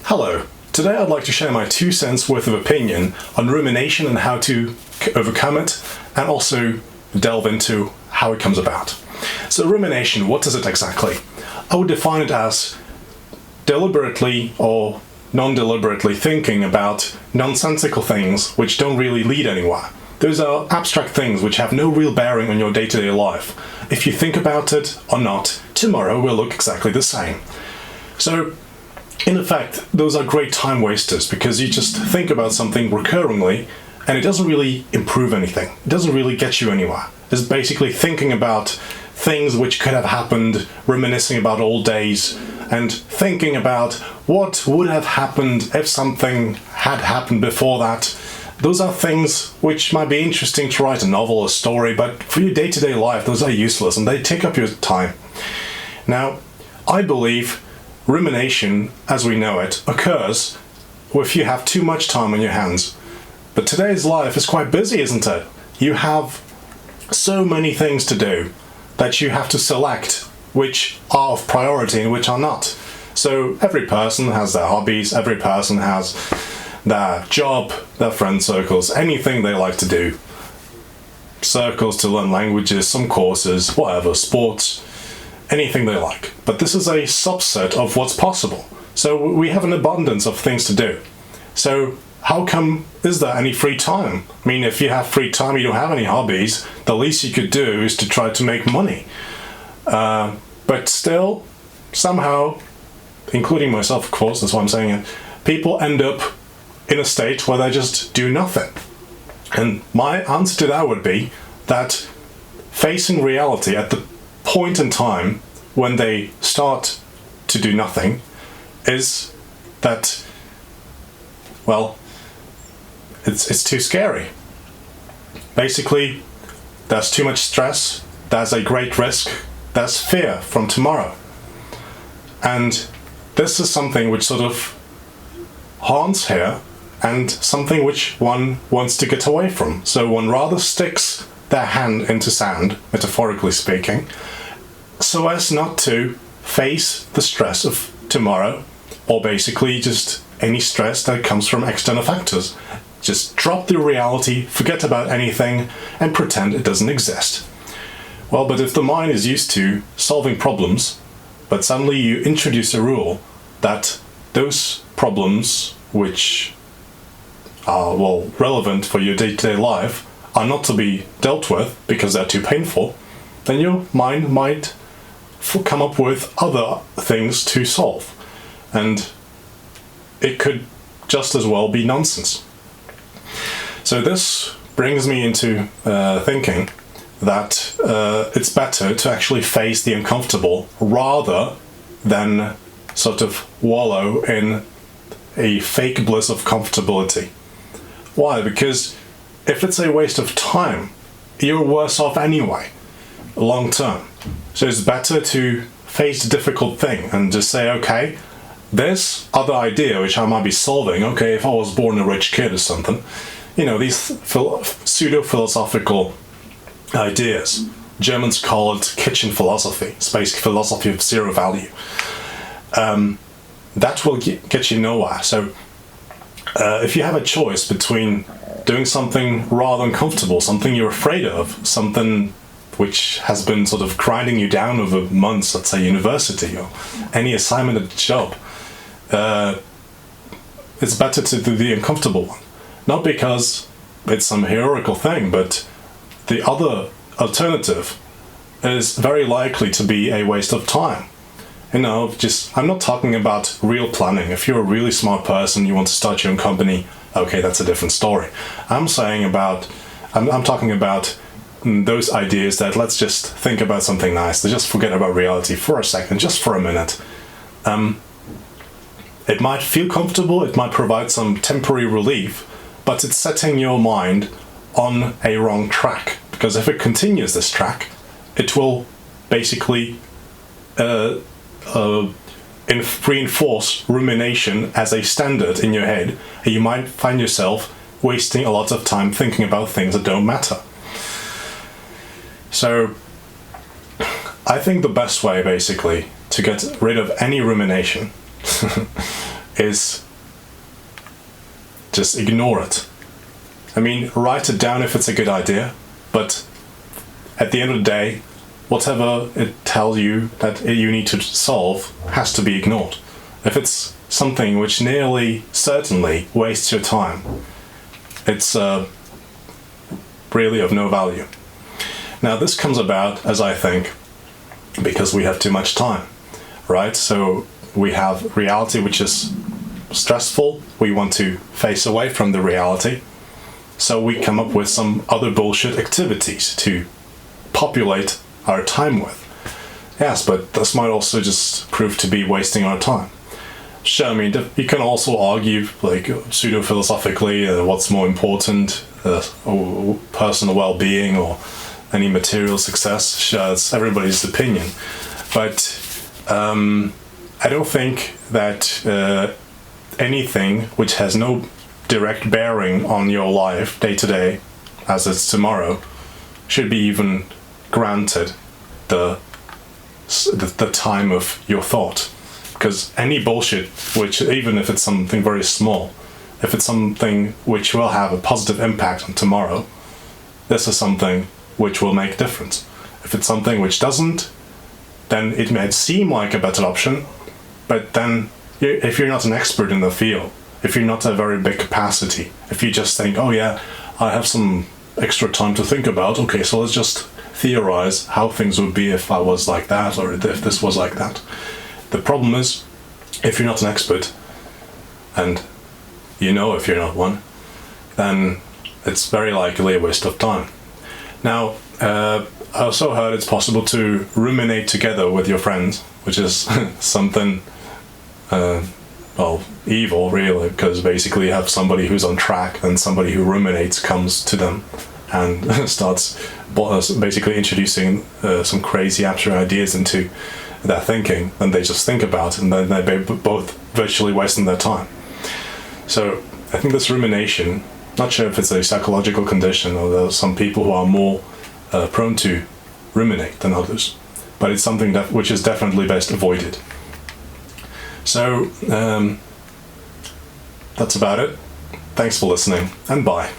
Hello. Today I'd like to share my 2 cents worth of opinion on rumination and how to overcome it, and also delve into how it comes about. So rumination, what is it exactly? I would define it as deliberately or non-deliberately thinking about nonsensical things which don't really lead anywhere. Those are abstract things which have no real bearing on your day-to-day life. If you think about it or not, tomorrow will look exactly the same. So, in effect, those are great time wasters because you just think about something recurringly and it doesn't really improve anything. It doesn't really get you anywhere. It's basically thinking about things which could have happened, reminiscing about old days, and thinking about what would have happened if something had happened before that. Those are things which might be interesting to write a novel or story, but for your day-to-day life, those are useless and they take up your time. Now, I believe rumination, as we know it, occurs if you have too much time on your hands. But today's life is quite busy, isn't it? You have so many things to do that you have to select which are of priority and which are not. So every person has their hobbies, every person has their job, their friend circles, anything they like to do. Circles to learn languages, some courses, whatever, sports, anything they like. But this is a subset of what's possible. So we have an abundance of things to do. So how come is there any free time? I mean, if you have free time, you don't have any hobbies, the least you could do is to try to make money. But still, somehow, including myself, of course, that's why I'm saying it, people end up in a state where they just do nothing. And my answer to that would be that facing reality at the point in time when they start to do nothing is that, well, it's too scary. Basically, there's too much stress, there's a great risk, there's fear from tomorrow. And this is something which sort of haunts here and something which one wants to get away from. So one rather sticks their hand into sand, metaphorically speaking, so as not to face the stress of tomorrow, or basically just any stress that comes from external factors. Just drop the reality, forget about anything, and pretend it doesn't exist. Well, but if the mind is used to solving problems, but suddenly you introduce a rule that those problems which are, well, relevant for your day-to-day life are not to be dealt with because they're too painful, then your mind might come up with other things to solve. And it could just as well be nonsense. So this brings me into thinking that it's better to actually face the uncomfortable rather than sort of wallow in a fake bliss of comfortability. Why? Because if it's a waste of time, you're worse off anyway, long term. So it's better to face the difficult thing and just say, okay, this other idea which I might be solving, okay, if I was born a rich kid or something, you know, these pseudo-philosophical ideas. Germans call it kitchen philosophy. It's basically philosophy of zero value. That will get you nowhere. So if you have a choice between doing something rather uncomfortable, something you're afraid of, something which has been sort of grinding you down over months, let's say university or any assignment at the job, it's better to do the uncomfortable one. Not because it's some heroical thing, but the other alternative is very likely to be a waste of time. You know, I'm not talking about real planning. If you're a really smart person, you want to start your own company, okay, that's a different story. I'm talking about those ideas that let's just think about something nice, to just forget about reality for a second, just for a minute. It might feel comfortable, it might provide some temporary relief, but it's setting your mind on a wrong track. Because if it continues this track, it will basically reinforce rumination as a standard in your head, and you might find yourself wasting a lot of time thinking about things that don't matter. So I think the best way basically to get rid of any rumination is just ignore it. I mean, write it down if it's a good idea, but at the end of the day, whatever it tells you that you need to solve has to be ignored. If it's something which nearly certainly wastes your time, it's really of no value. Now, this comes about, as I think, because we have too much time, right? So we have reality which is stressful. We want to face away from the reality. So we come up with some other bullshit activities to populate our time with. Yes, but this might also just prove to be wasting our time. Sure, I mean, you can also argue, like, pseudo-philosophically, what's more important, personal well-being or any material success. Sure, it's everybody's opinion. But I don't think that anything which has no direct bearing on your life day to day, as it's tomorrow, should be even granted the time of your thought. Because any bullshit, which, even if it's something very small, if it's something which will have a positive impact on tomorrow, this is something which will make a difference. If it's something which doesn't, then it may seem like a better option, but then if you're not an expert in the field, if you're not a very big capacity, if you just think, oh yeah, I have some extra time to think about, okay, so let's just theorize how things would be if I was like that, or if this was like that. The problem is, if you're not an expert, and you know if you're not one, then it's very likely a waste of time. Now, I also heard it's possible to ruminate together with your friends, which is something, well, evil really, because basically you have somebody who's on track, and somebody who ruminates comes to them and starts basically introducing some crazy abstract ideas into their thinking, and they just think about it, and then they're both virtually wasting their time. So I think this rumination, not sure if it's a psychological condition, or there are some people who are more prone to ruminate than others, but it's something which is definitely best avoided. So that's about it. Thanks for listening, and bye.